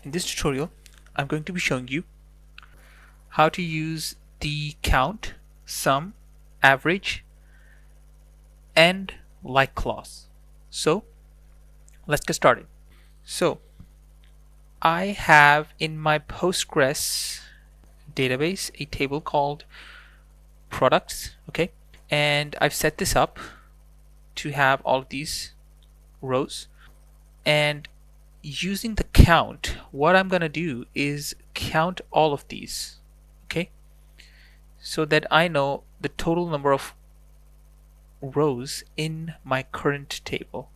In this tutorial, I'm going to be showing you how to use the count, sum, average, and like clause. So let's get started. So I have in my Postgres database a table called products, okay? And I've set this up to have all of these rows. And using the count, what I'm gonna do is count all of these, okay? So that I know the total number of rows in my current table.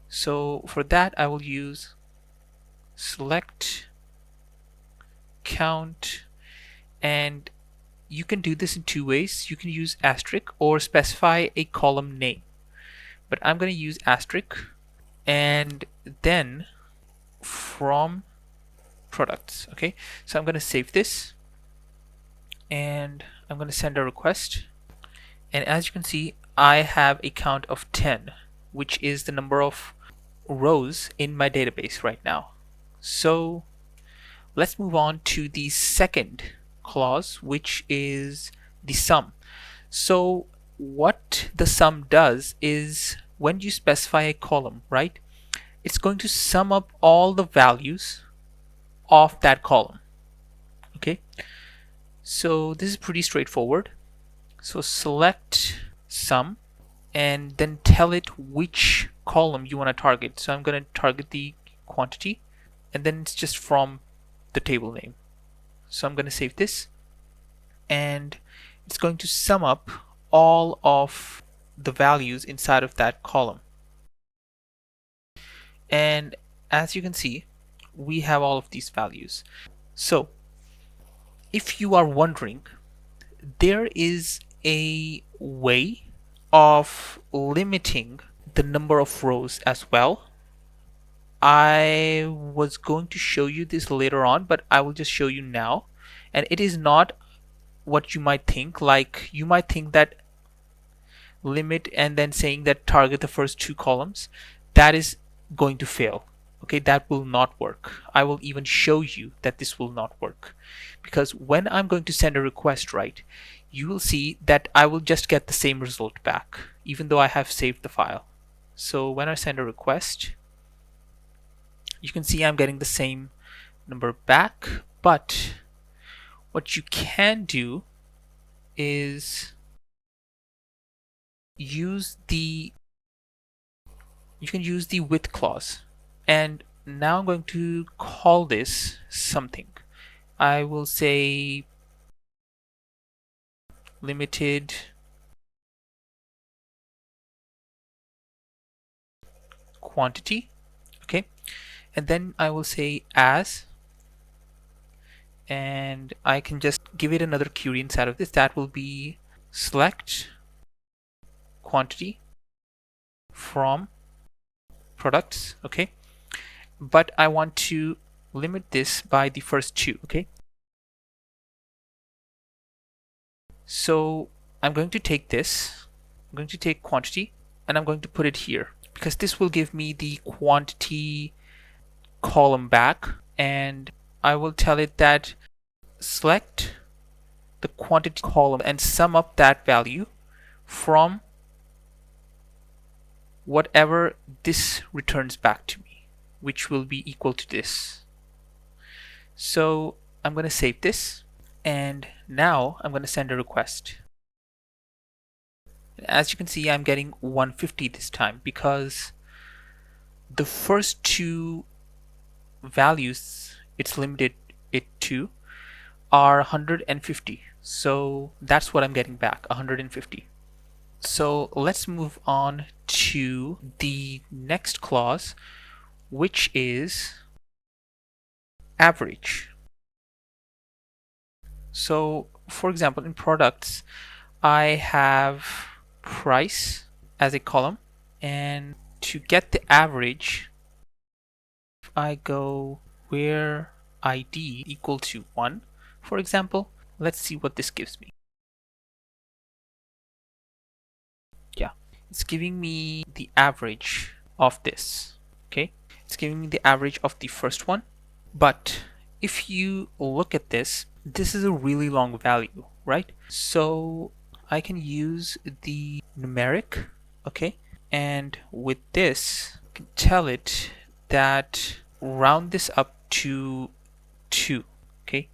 So for that, I will use select count, and you can do this in two ways. You can use asterisk or specify a column name, but I'm going to use asterisk, and then from products. Okay, so I'm going to save this and I'm going to send a request, and as you can see, I have a count of 10, which is the number of rows in my database right now. So let's move on to the second clause, which is the sum. So what the sum does is when you specify a column, right, it's going to sum up all the values of that column. Okay, so this is pretty straightforward. So select sum and then tell it which column you want to target. So I'm going to target the quantity, and then it's just from the table name. So I'm going to save this, and it's going to sum up all of the values inside of that column. And as you can see, we have all of these values. So if you are wondering, there is a way of limiting the number of rows as well. I was going to show you this later on, but I will just show you now. And it is not what you might think. Like, you might think that limit and then saying that target the first two columns, that is going to fail. Okay, that will not work. I will even show you that this will not work, because when I'm going to send a request, right, you will see that I will just get the same result back even though I have saved the file. So when I send a request, you can see I'm getting the same number back, but what you can do is use the with clause. And now I'm going to call this something. I will say limited quantity, okay? And then I will say as, and I can just give it another query inside of this. That will be select quantity from products, okay? But I want to limit this by the first two, okay? So I'm going to take this, I'm going to take quantity, and I'm going to put it here, because this will give me the quantity column back, and I will tell it that select the quantity column and sum up that value from whatever this returns back to me, which will be equal to this. So I'm going to save this, and now I'm going to send a request. As you can see, I'm getting 150 this time, because the first two values it's limited it to are 150. So that's what I'm getting back, 150. So let's move on to the next clause, which is average. So for example, in products, I have price as a column, and to get the average, if I go where ID equal to 1, for example, let's see what this gives me. Yeah, it's giving me the average of this. Okay, It's giving me the average of the first one. But if you look at this, this is a really long value, right? So I can use the numeric, okay? And with this, I can tell it that round this up to 2, okay?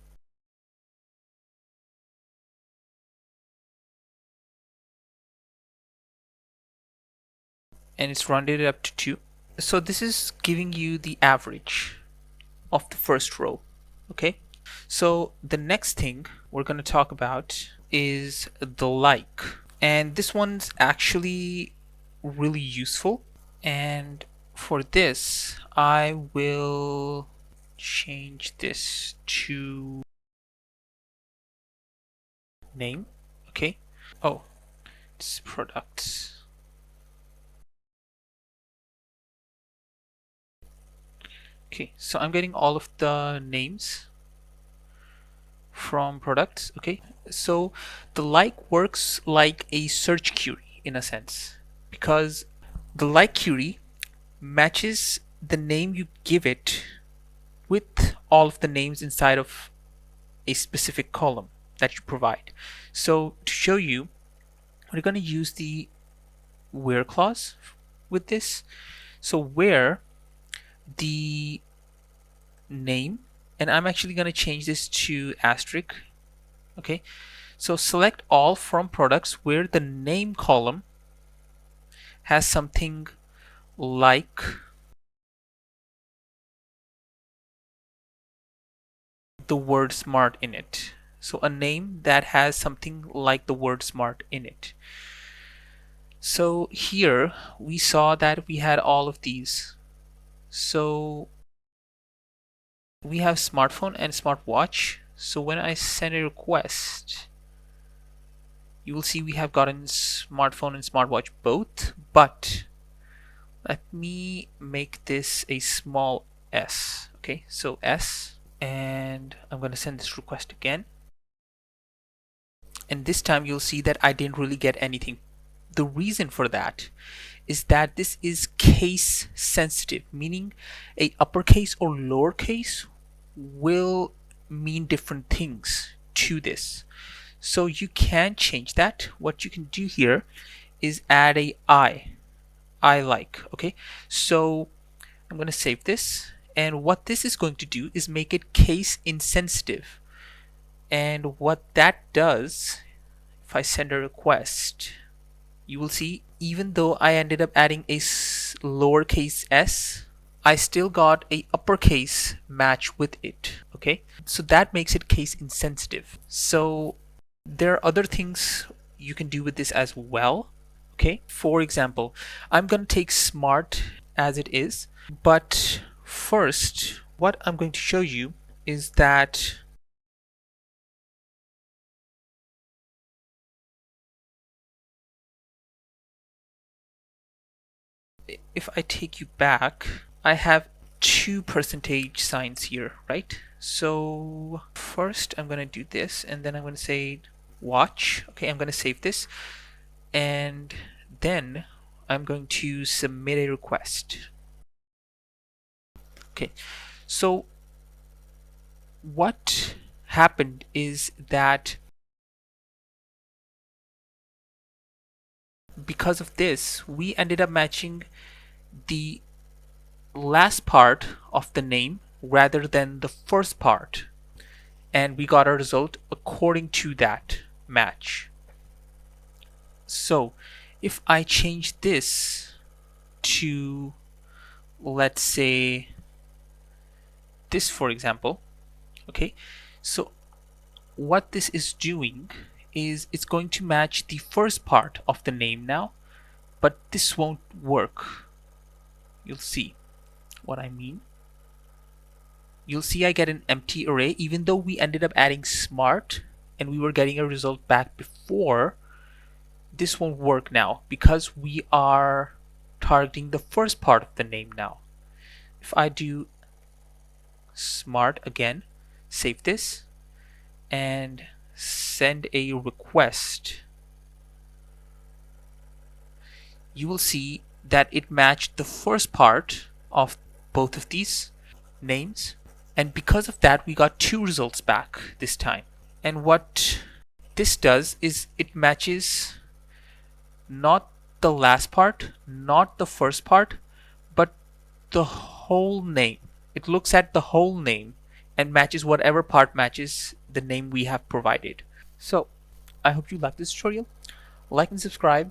And it's rounded up to 2. So this is giving you the average of the first row, okay? So the next thing we're going to talk about is the like. And this one's actually really useful. And for this, I will change this to name, okay? Oh, it's products. Okay, so I'm getting all of the names from products, okay? So the like works like a search query in a sense, because the like query matches the name you give it with all of the names inside of a specific column that you provide. So to show you, we're going to use the where clause with this. So where the name, and I'm actually going to change this to asterisk, okay? So select all from products where the name column has something like the word smart in it. So a name that has something like the word smart in it. So here we saw that we had all of these. So we have smartphone and smartwatch. So when I send a request, you will see we have gotten smartphone and smartwatch both, but let me make this a small s. Okay, so s, and I'm going to send this request again. And this time you'll see that I didn't really get anything. The reason for that is that this is case sensitive, meaning a uppercase or lowercase will mean different things to this. So you can change that. What you can do here is add a I like, okay? So I'm going to save this, and what this is going to do is make it case insensitive. And what that does, if I send a request, you will see even though I ended up adding a lowercase s, I still got a uppercase match with it, okay? So that makes it case insensitive. So there are other things you can do with this as well, okay? For example, I'm going to take smart as it is, but first what I'm going to show you is that if I take you back, I have 2 percentage signs here, right? So first I'm going to do this, and then I'm going to say watch. Okay, I'm going to save this, and then I'm going to submit a request. Okay, so what happened is that because of this, we ended up matching the last part of the name rather than the first part, and we got a result according to that match. So if I change this to, let's say, this for example, okay, so what this is doing is it's going to match the first part of the name now, but this won't work. You'll see what I mean. You'll see I get an empty array even though we ended up adding smart and we were getting a result back before. This won't work now because we are targeting the first part of the name now. If I do smart again, save this, and send a request, you will see that it matched the first part of both of these names, and because of that we got 2 results back this time. And what this does is it matches not the last part, not the first part, but the whole name. It looks at the whole name and matches whatever part matches the name we have provided. So I hope you liked this tutorial. Like and subscribe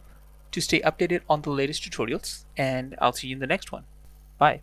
to stay updated on the latest tutorials, and I'll see you in the next one. Bye.